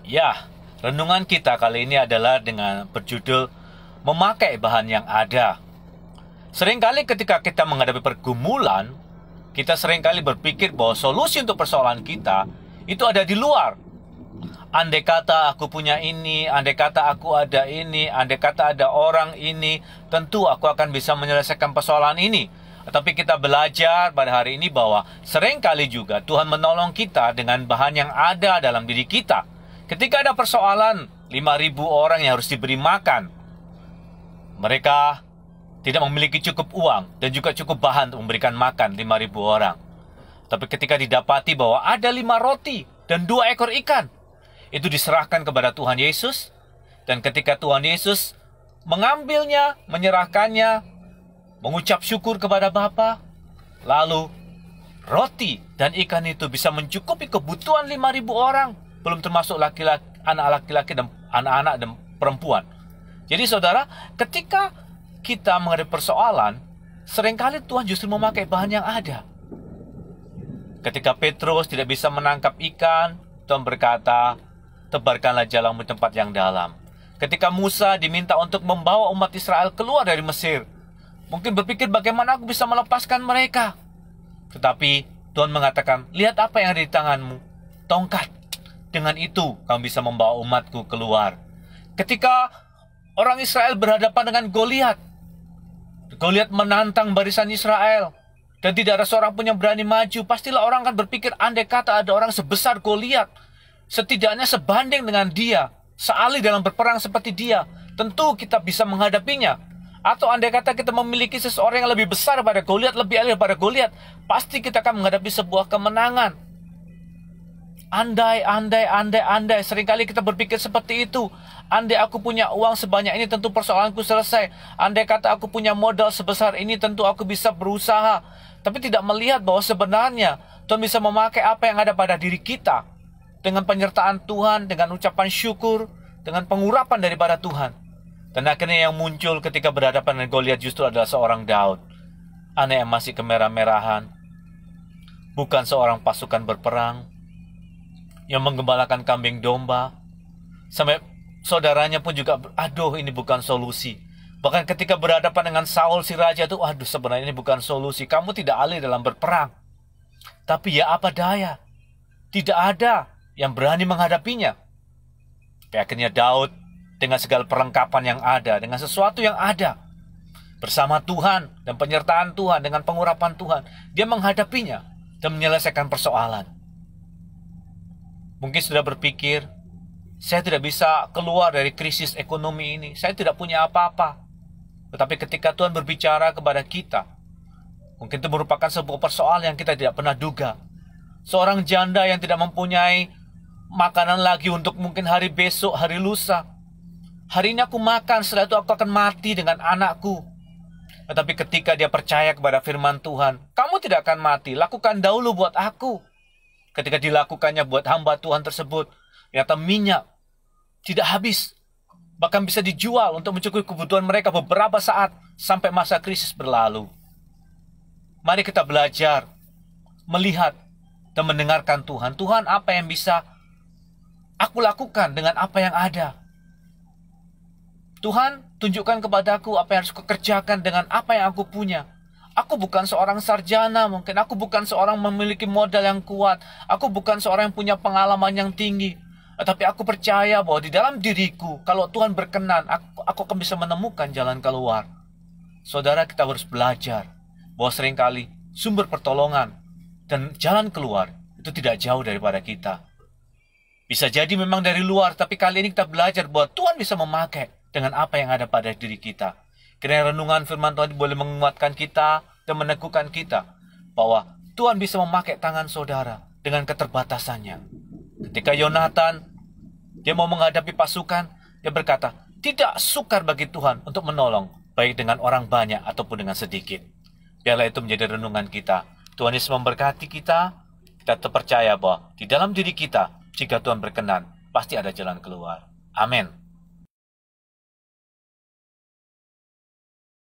Ya, renungan kita kali ini adalah dengan berjudul memakai bahan yang ada. Seringkali ketika kita menghadapi pergumulan, kita seringkali berpikir bahwa solusi untuk persoalan kita itu ada di luar. Andai kata aku punya ini, andai kata aku ada ini, andai kata ada orang ini, tentu aku akan bisa menyelesaikan persoalan ini. Tetapi kita belajar pada hari ini bahwa seringkali juga Tuhan menolong kita dengan bahan yang ada dalam diri kita. Ketika ada persoalan, 5.000 orang yang harus diberi makan, mereka tidak memiliki cukup uang dan juga cukup bahan untuk memberikan makan 5.000 orang. Tapi ketika didapati bahwa ada 5 roti dan 2 ekor ikan, itu diserahkan kepada Tuhan Yesus. Dan ketika Tuhan Yesus mengambilnya, menyerahkannya, mengucap syukur kepada Bapa, lalu roti dan ikan itu bisa mencukupi kebutuhan 5.000 orang, belum termasuk anak laki-laki dan anak-anak dan perempuan. Jadi saudara, ketika kita menghadapi persoalan, seringkali Tuhan justru memakai bahan yang ada. Ketika Petrus tidak bisa menangkap ikan, Tuhan berkata, tebarkanlah jalanmu di tempat yang dalam. Ketika Musa diminta untuk membawa umat Israel keluar dari Mesir, mungkin berpikir bagaimana aku bisa melepaskan mereka. Tetapi Tuhan mengatakan, lihat apa yang ada di tanganmu, tongkat. Dengan itu kamu bisa membawa umatku keluar. Ketika orang Israel berhadapan dengan Goliat, Goliat menantang barisan Israel, dan tidak ada seorang pun yang berani maju. Pastilah orang akan berpikir, andai kata ada orang sebesar Goliat, setidaknya sebanding dengan dia, seahli dalam berperang seperti dia, tentu kita bisa menghadapinya. Atau andai kata kita memiliki seseorang yang lebih besar daripada Goliat, lebih ahli daripada Goliat, pasti kita akan menghadapi sebuah kemenangan. Andai, seringkali kita berpikir seperti itu. Andai aku punya uang sebanyak ini, tentu persoalanku selesai. Andai kata aku punya modal sebesar ini, tentu aku bisa berusaha. Tapi tidak melihat bahwa sebenarnya Tuhan bisa memakai apa yang ada pada diri kita, dengan penyertaan Tuhan, dengan ucapan syukur, dengan pengurapan daripada Tuhan. Dan akhirnya yang muncul ketika berhadapan dengan Goliat justru adalah seorang Daud, anak yang masih kemerah-merahan, bukan seorang pasukan berperang, yang menggembalakan kambing domba. Sampai saudaranya pun juga, aduh ini bukan solusi. Bahkan ketika berhadapan dengan Saul si raja itu, aduh sebenarnya ini bukan solusi, kamu tidak ahli dalam berperang. Tapi ya apa daya, tidak ada yang berani menghadapinya. Akhirnya Daud dengan segala perlengkapan yang ada, dengan sesuatu yang ada, bersama Tuhan dan penyertaan Tuhan, dengan pengurapan Tuhan, dia menghadapinya dan menyelesaikan persoalan. Mungkin sudah berpikir, saya tidak bisa keluar dari krisis ekonomi ini, saya tidak punya apa-apa. Tetapi ketika Tuhan berbicara kepada kita, mungkin itu merupakan sebuah persoalan yang kita tidak pernah duga. Seorang janda yang tidak mempunyai makanan lagi untuk mungkin hari besok, hari lusa. Hari ini aku makan, setelah itu aku akan mati dengan anakku. Tetapi ketika dia percaya kepada firman Tuhan, kamu tidak akan mati, lakukan dahulu buat aku. Ketika dilakukannya buat hamba Tuhan tersebut, ternyata minyak tidak habis, bahkan bisa dijual untuk mencukupi kebutuhan mereka beberapa saat sampai masa krisis berlalu. Mari kita belajar, melihat dan mendengarkan Tuhan. Tuhan, apa yang bisa aku lakukan dengan apa yang ada? Tuhan, tunjukkan kepadaku apa yang harus kukerjakan dengan apa yang aku punya. Aku bukan seorang sarjana, mungkin aku bukan seorang memiliki modal yang kuat, aku bukan seorang yang punya pengalaman yang tinggi. Tetapi aku percaya bahwa di dalam diriku, kalau Tuhan berkenan, aku akan bisa menemukan jalan keluar. Saudara, kita harus belajar bahwa seringkali sumber pertolongan dan jalan keluar itu tidak jauh daripada kita. Bisa jadi memang dari luar, tapi kali ini kita belajar bahwa Tuhan bisa memakai dengan apa yang ada pada diri kita. Kiranya renungan firman Tuhan boleh menguatkan kita dan meneguhkan kita bahwa Tuhan bisa memakai tangan saudara dengan keterbatasannya. Ketika Yonatan, dia mau menghadapi pasukan, dia berkata, tidak sukar bagi Tuhan untuk menolong, baik dengan orang banyak ataupun dengan sedikit. Biarlah itu menjadi renungan kita. Tuhan Yesus memberkati kita, kita terpercaya bahwa di dalam diri kita, jika Tuhan berkenan, pasti ada jalan keluar. Amin.